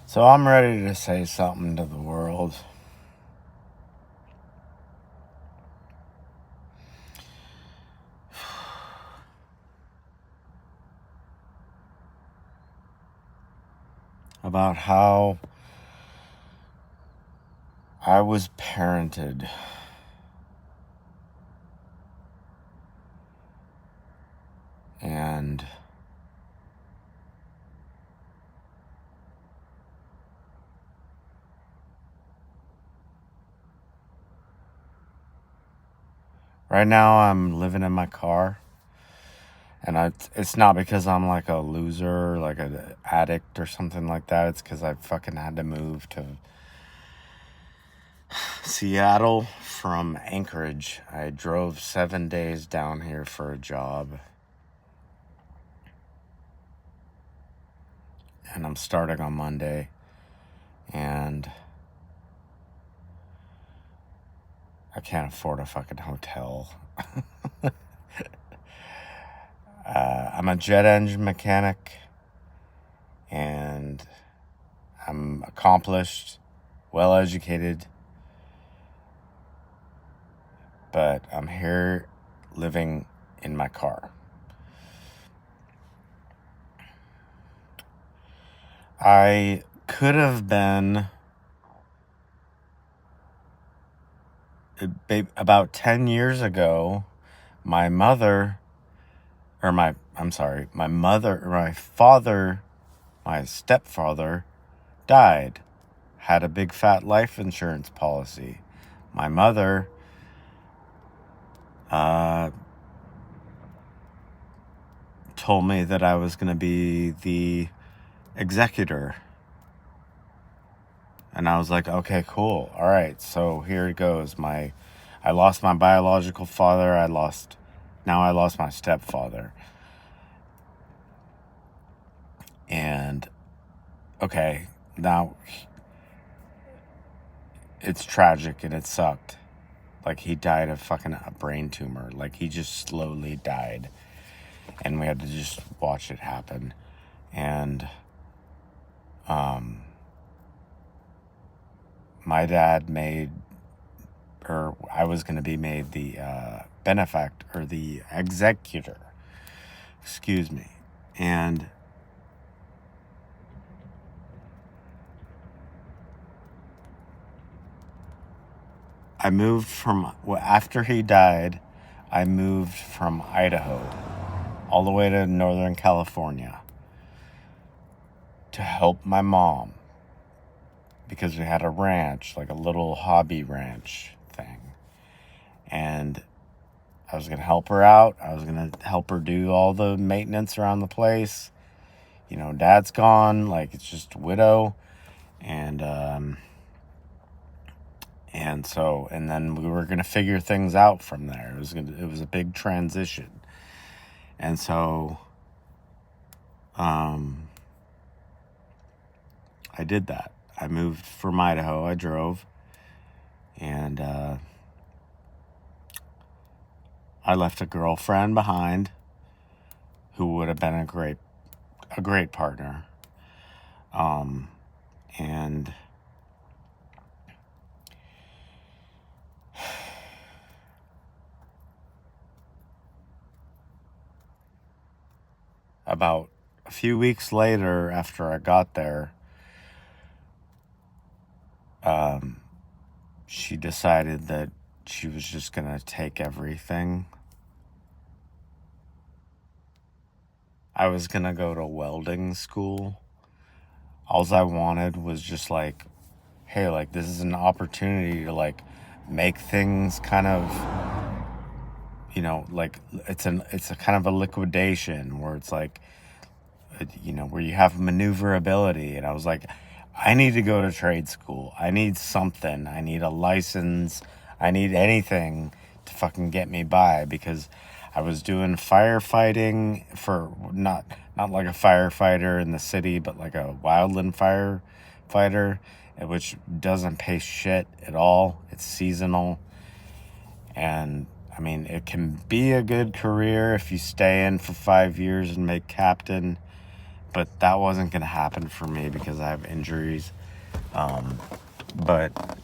So I'm ready to say something to the world. About how I was parented. And right now I'm living in my car. And it's not because I'm like a loser, like an addict or something like that. It's because I fucking had to move to Seattle from Anchorage. I drove 7 days down here for a job. And I'm starting on Monday. And I can't afford a fucking hotel. I'm a jet engine mechanic. And I'm accomplished, well educated. But I'm here living in my car. I could have been about 10 years ago. My stepfather died, had a big fat life insurance policy. My mother told me that I was going to be the executor. And I was like, okay, cool. All right, so here it goes. I lost my biological father. Now I lost my stepfather. And, okay, now it's tragic and it sucked. Like, he died of fucking a brain tumor. Like, he just slowly died. And we had to just watch it happen. And, my dad I was going to be made the benefactor, or the executor. Excuse me. And after he died, I moved from Idaho all the way to Northern California to help my mom, because we had a ranch, like a little hobby ranch thing. And I was going to help her out. I was going to help her do all the maintenance around the place. You know, Dad's gone, like, it's just a widow. And then we were going to figure things out from there. It was a big transition. And so, I did that. I moved from Idaho. I drove. And, I left a girlfriend behind who would have been a great partner. And about a few weeks later, after I got there, she decided that she was just going to take everything. I was going to go to welding school. All I wanted was just like, hey, like, this is an opportunity to like make things kind of, you know, like it's a kind of a liquidation where it's like, you know, where you have maneuverability. And I was like, I need to go to trade school. I need something. I need a license. I need anything to fucking get me by, because I was doing firefighting for not like a firefighter in the city, but like a wildland firefighter, which doesn't pay shit at all. It's seasonal. And I mean, it can be a good career if you stay in for 5 years and make captain. but that wasn't going to happen for me because I have injuries. But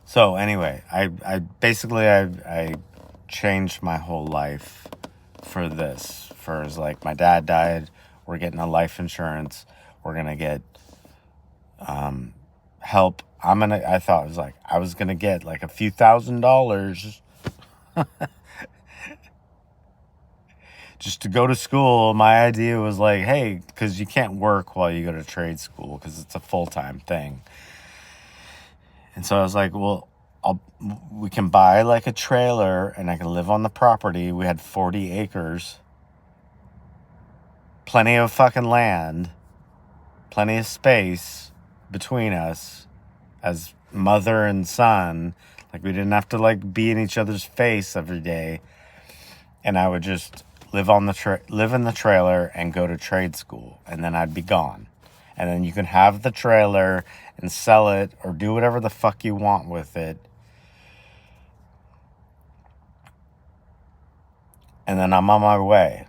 so anyway, I basically I changed my whole life for this. For like my dad died, we're getting a life insurance. We're gonna get help. I thought it was like I was gonna get like a few $1,000s just to go to school. My idea was like, hey, because you can't work while you go to trade school because it's a full-time thing. And so I was like, well, we can buy like a trailer and I can live on the property. We had 40 acres, plenty of fucking land, plenty of space between us as mother and son. Like we didn't have to like be in each other's face every day. And I would just live in the trailer and go to trade school, and then I'd be gone. And then you can have the trailer and sell it or do whatever the fuck you want with it. And then I'm on my way.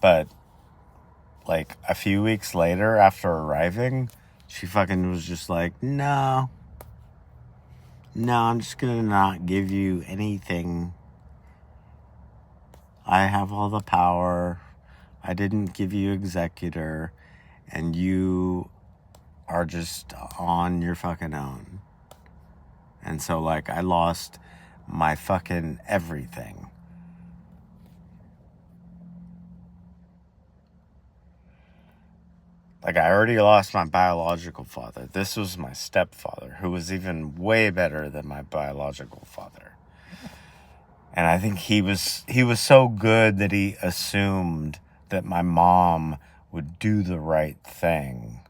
But like a few weeks later after arriving, she fucking was just like, no, I'm just gonna not give you anything. I have all the power. I didn't give you executor, and you are just on your fucking own. And so like I lost my fucking everything. Like I already lost my biological father. This was my stepfather, who was even way better than my biological father. And I think he was so good that he assumed that my mom would do the right thing.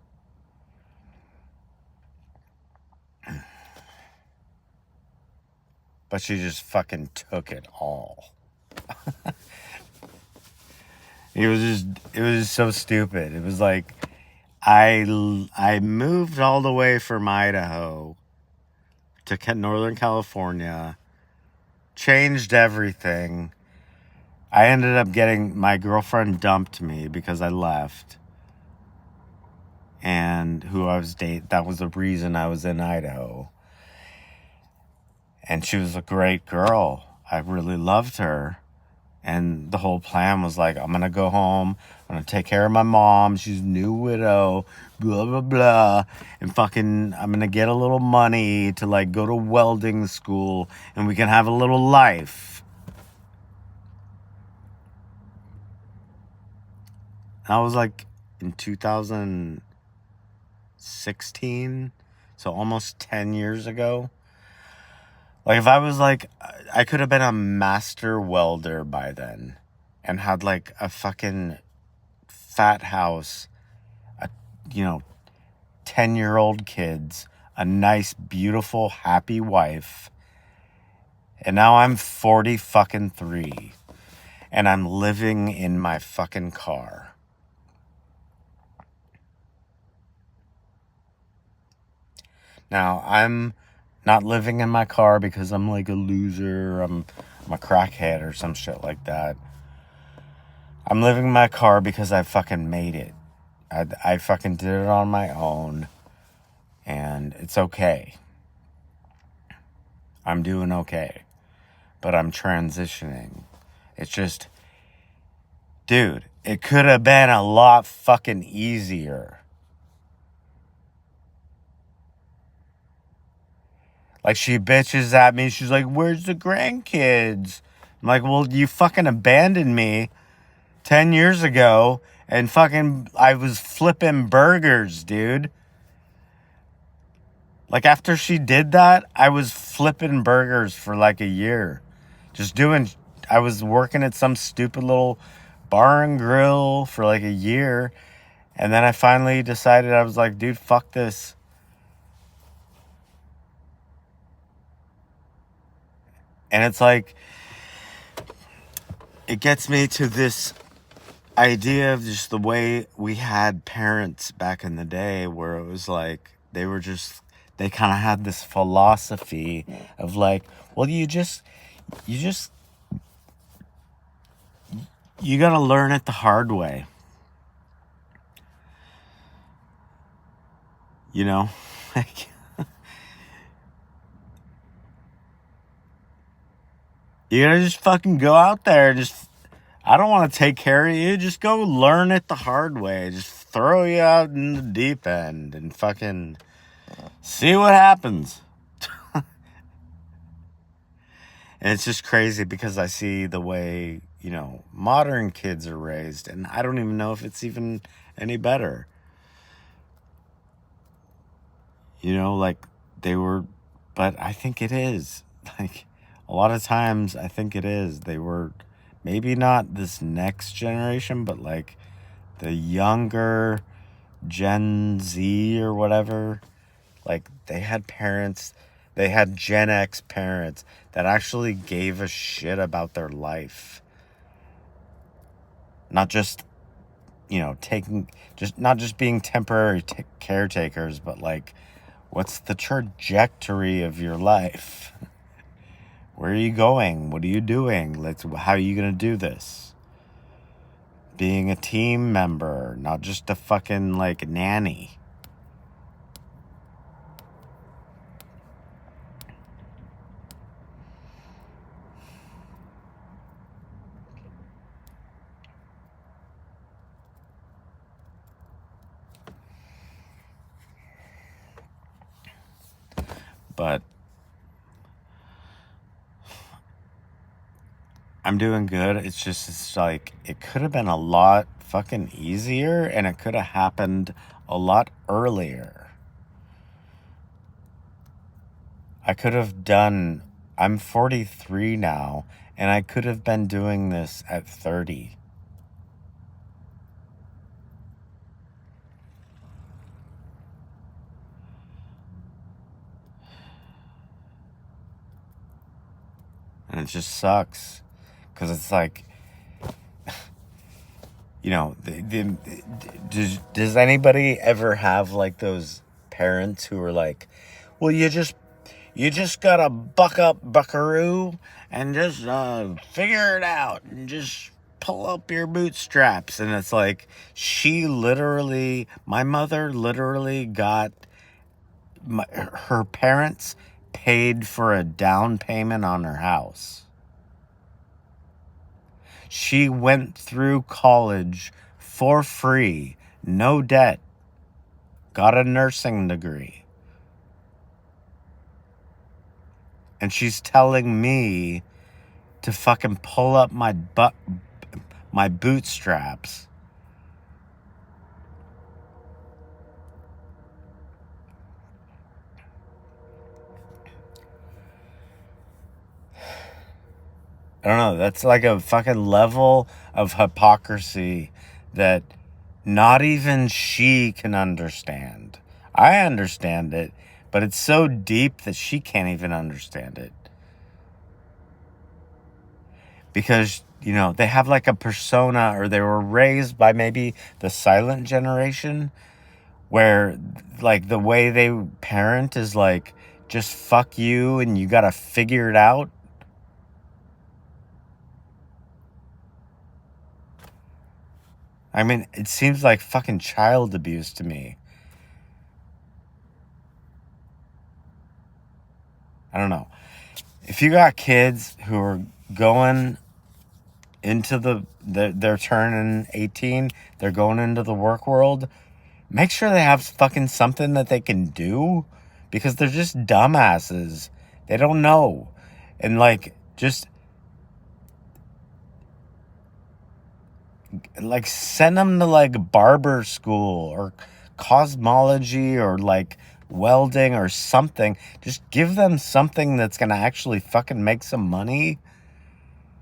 But she just fucking took it all. It was just so stupid. It was like I moved all the way from Idaho to Northern California, changed everything. I ended up my girlfriend dumped me because I left. And who I was dating, that was the reason I was in Idaho. And she was a great girl. I really loved her. And the whole plan was like, I'm going to go home. I'm going to take care of my mom. She's a new widow, blah, blah, blah. And fucking, I'm going to get a little money to like go to welding school and we can have a little life. That was like in 2016. So almost 10 years ago. Like if I was like, I could have been a master welder by then and had like a fucking fat house, 10-year-old kids, a nice, beautiful, happy wife. And now I'm 40 fucking 3 and I'm living in my fucking car. Now I'm not living in my car because I'm like a loser, I'm a crackhead or some shit like that. I'm living in my car because I fucking made it. I fucking did it on my own. And it's okay. I'm doing okay. But I'm transitioning. It's just, dude, it could have been a lot fucking easier. Like, she bitches at me. She's like, where's the grandkids? I'm like, well, you fucking abandoned me 10 years ago. And fucking, I was flipping burgers, dude. Like, after she did that, I was flipping burgers for like a year. I was working at some stupid little bar and grill for like a year. And then I finally decided, I was like, dude, fuck this. And it's like, it gets me to this idea of just the way we had parents back in the day, where it was like, they kind of had this philosophy of like, well, you you gotta learn it the hard way. You know? Like, you gotta just fucking go out there. I don't want to take care of you. Just go learn it the hard way. Just throw you out in the deep end and fucking see what happens. And it's just crazy because I see the way, modern kids are raised, and I don't even know if it's even any better. Like they were, but I think it is. Like a lot of times I think it is. They were maybe not this next generation, but like the younger Gen Z or whatever. Like they had parents, they had Gen X parents that actually gave a shit about their life. Not just, not just being temporary caretakers, but like, what's the trajectory of your life? Where are you going? What are you doing? How are you going to do this? Being a team member, not just a fucking like nanny. But I'm doing good. It's like, it could have been a lot fucking easier, and it could have happened a lot earlier. I'm 43 now, and I could have been doing this at 30. And it just sucks. Because it's like, does anybody ever have like those parents who are like, well, you just gotta buck up, buckaroo, and just figure it out, and just pull up your bootstraps. And it's like, my mother literally got her parents paid for a down payment on her house. She went through college for free, no debt, got a nursing degree. And she's telling me to fucking pull up my bootstraps. I don't know. That's like a fucking level of hypocrisy that not even she can understand. I understand it, but it's so deep that she can't even understand it. Because, they have like a persona, or they were raised by maybe the silent generation, where like the way they parent is like, just fuck you and you gotta figure it out. I mean, it seems like fucking child abuse to me. I don't know. If you got kids who are going into they're turning 18, they're going into the work world, make sure they have fucking something that they can do, because they're just dumbasses. They don't know. And like, just like send them to like barber school or cosmology or like welding or something. Just give them something that's gonna actually fucking make some money,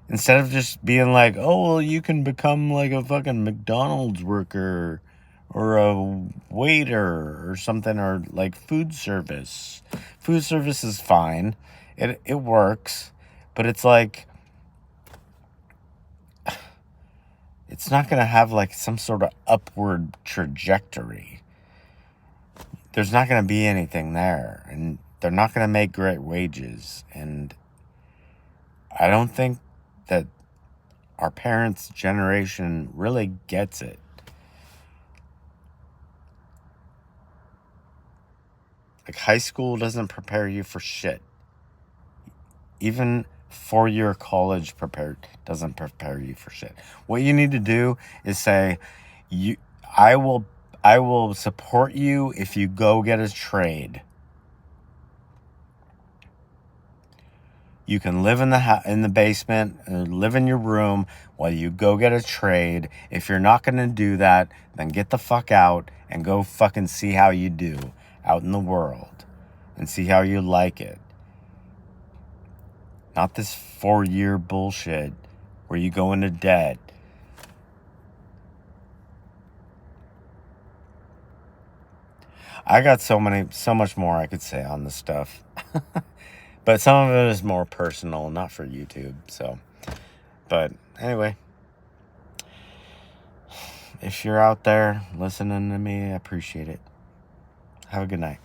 instead of just being like, oh, well, you can become like a fucking McDonald's worker or a waiter or something, or like food service. Food service is fine. It works, but it's like, it's not going to have like some sort of upward trajectory. There's not going to be anything there, and they're not going to make great wages. And I don't think that our parents' generation really gets it. Like, high school doesn't prepare you for shit. Even 4-year college doesn't prepare you for shit. What you need to do is say, I will support you if you go get a trade. You can live in the basement, live in your room while you go get a trade. If you're not going to do that, then get the fuck out and go fucking see how you do out in the world and see how you like it. Not this 4-year bullshit where you go into debt. I got so much more I could say on this stuff. But some of it is more personal, not for YouTube. So, but anyway, if you're out there listening to me, I appreciate it. Have a good night.